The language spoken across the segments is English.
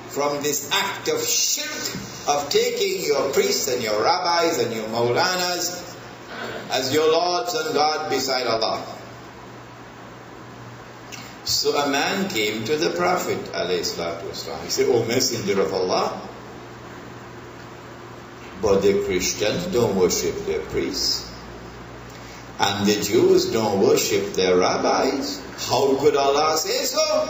from this act of shirk, of taking your priests and your rabbis and your maulanas as your lords and God beside Allah. So a man came to the Prophet ﷺ. He said, "O Messenger of Allah, but the Christians don't worship their priests, and the Jews don't worship their rabbis. How could Allah say so?"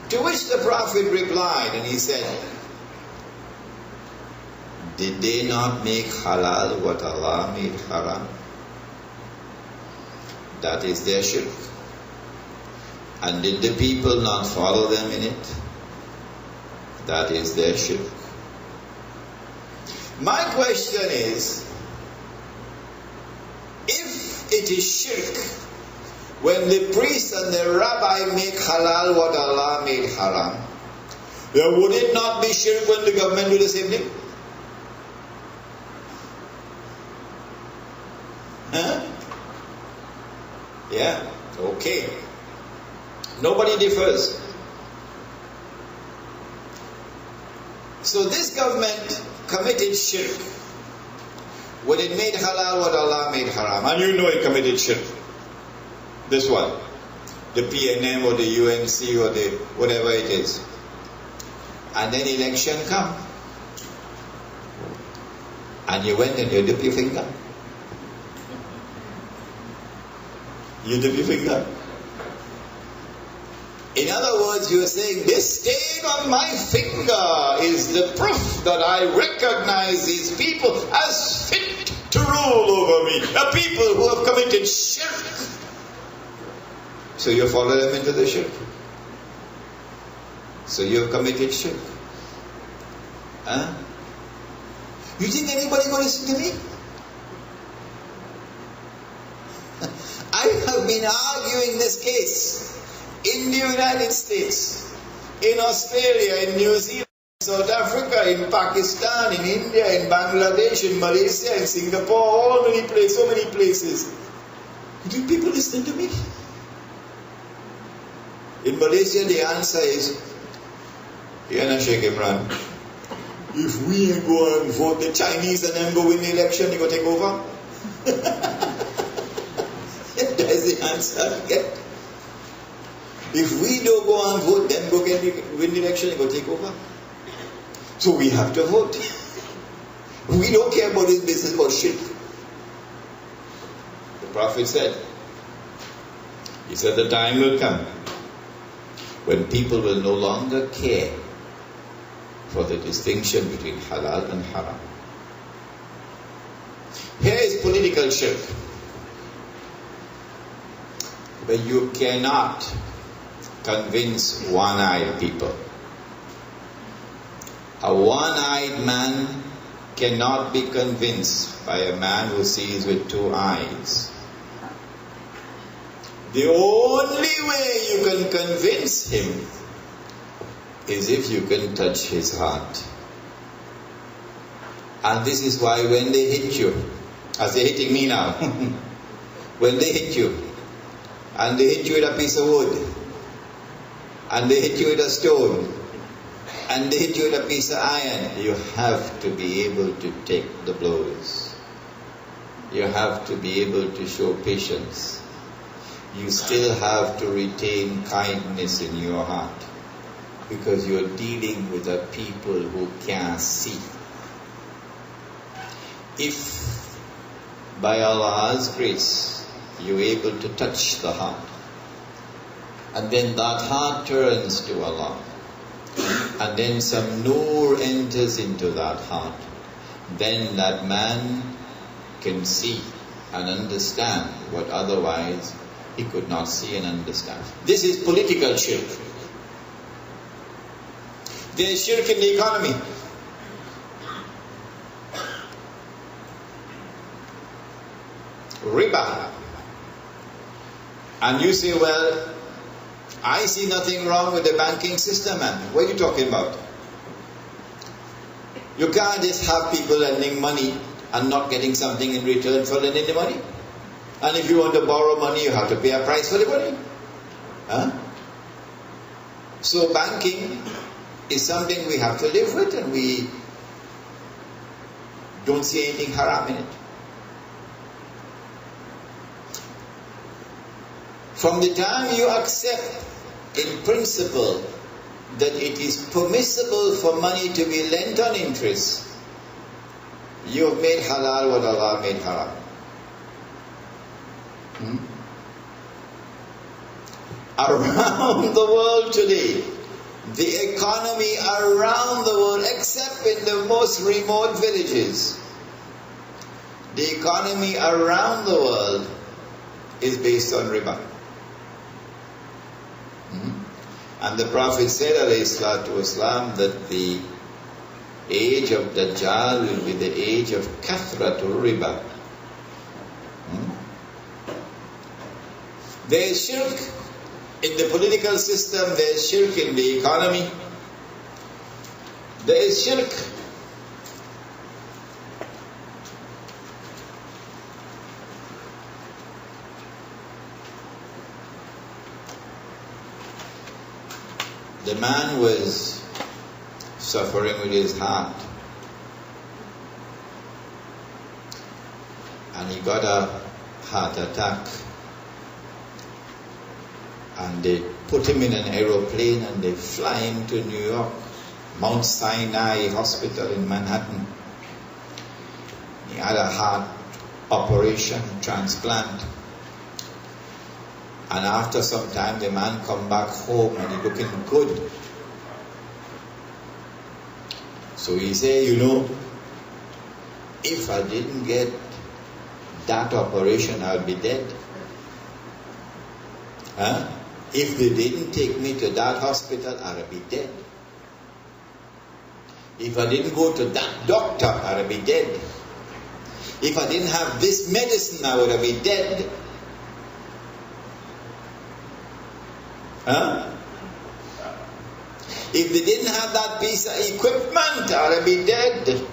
To which the Prophet replied, and he said, "Did they not make halal what Allah made haram? That is their shirk. And did the people not follow them in it? That is their shirk." My question is, if it is shirk when the priest and the rabbi make halal what Allah made haram, then would it not be shirk when the government do the same thing? Huh? Yeah, okay. Nobody differs. So this government committed shirk when it made halal what Allah made haram. And you know it committed shirk. This one. The PNM or the UNC or the whatever it is. And then election come. And you went and you dip your finger. You dip your finger. In other words, you are saying, this stain on my finger is the proof that I recognize these people as fit to rule over me. A people who have committed shirk. So you follow them into the shirk. So you have committed shirk. Huh? You think anybody will listen to me? I have been arguing this case in the United States, in Australia, in New Zealand, in South Africa, in Pakistan, in India, in Bangladesh, in Malaysia, in Singapore, so many places. You think people listen to me? In Malaysia, the answer is, Sheikh Imran, if we go and vote the Chinese and then go win the election, they go take over? That's the answer. Yeah. If we don't go and vote, then go win the election and go take over. So we have to vote. We don't care about this business about shirk. The Prophet said, he said the time will come when people will no longer care for the distinction between halal and haram. Here is political shirk. But you cannot convince one-eyed people. A one-eyed man cannot be convinced by a man who sees with two eyes. The only way you can convince him is if you can touch his heart. And this is why when they hit you, as they're hitting me now, when they hit you, and they hit you with a piece of wood, and they hit you with a stone, and they hit you with a piece of iron, you have to be able to take the blows. You have to be able to show patience. You still have to retain kindness in your heart, because you're dealing with a people who can't see. If by Allah's grace you're able to touch the heart, and then that heart turns to Allah, and then some nur enters into that heart, then that man can see and understand what otherwise he could not see and understand. This is political shirk. There is shirk in the economy. Riba. And you say, well, I see nothing wrong with the banking system, man. What are you talking about? You can't just have people lending money and not getting something in return for lending the money. And if you want to borrow money, you have to pay a price for the money. Huh? So banking is something we have to live with, and we don't see anything haram in it. From the time you accept in principle that it is permissible for money to be lent on interest, you have made halal what Allah made haram. Around the world today, the economy around the world, except in the most remote villages, the economy around the world is based on riba. And the Prophet said, alayhi salatu wasalam, that the age of Dajjal will be the age of kathratul riba. There is shirk in the political system, there is shirk in the economy, there is shirk the man was suffering with his heart, and he got a heart attack, and they put him in an aeroplane and they fly him to New York, Mount Sinai Hospital in Manhattan. He had a heart operation, transplant, and after some time the man come back home and he looking good. So he say, you know, if I didn't get that operation, I would be dead. If they didn't take me to that hospital, I would be dead. If I didn't go to that doctor, I would be dead. If I didn't have this medicine, I would have been dead. If they didn't have that piece of equipment, I would have been dead.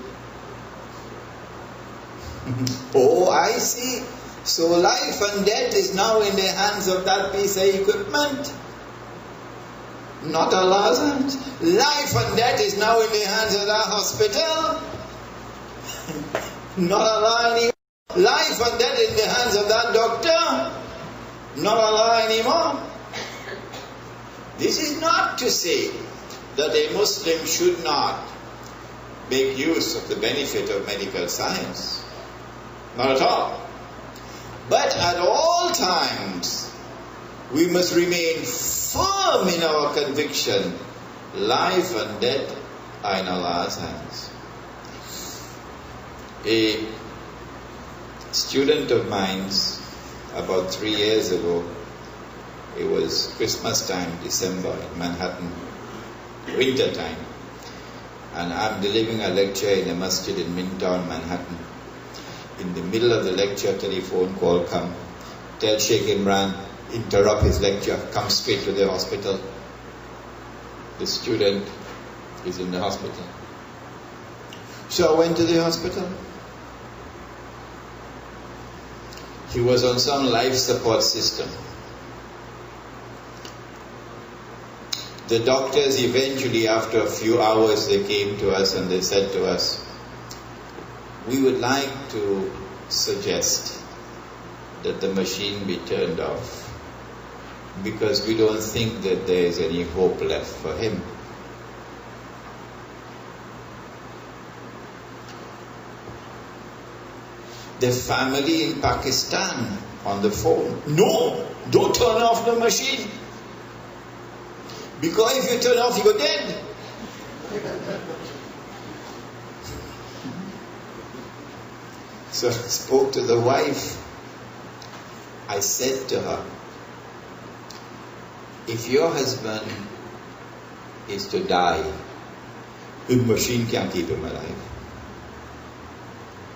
Oh, I see. So life and death is now in the hands of that piece of equipment, not Allah's hands. Life and death is now in the hands of that hospital, not Allah anymore. Life and death in the hands of that doctor, not Allah anymore. This is not to say that a Muslim should not make use of the benefit of medical science. Not at all. But at all times, we must remain firm in our conviction. Life and death are in Allah's hands. A student of mine, about 3 years ago, it was Christmas time, December, in Manhattan, winter time, and I'm delivering a lecture in a masjid in Midtown, Manhattan. In the middle of the lecture, telephone call come. Tell Sheikh Imran, interrupt his lecture, come straight to the hospital. The student is in the hospital. So I went to the hospital. He was on some life support system. The doctors eventually, after a few hours, they came to us and they said to us, we would like to suggest that the machine be turned off because we don't think that there is any hope left for him. The family in Pakistan on the phone, no, don't turn off the machine, because if you turn off, you go dead. So I spoke to the wife. I said to her, if your husband is to die, the machine can't keep him alive.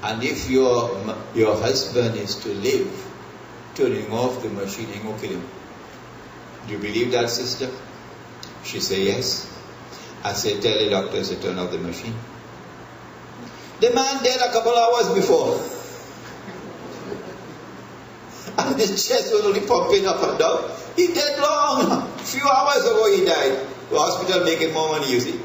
And if your husband is to live, turning off the machine ain't gonna kill him. Do you believe that, sister? She said, yes. I said, tell the doctors to turn off the machine. The man died a couple hours before. And his chest was only pumping up and down. He died long. A few hours ago he died. hospital making more money, you see.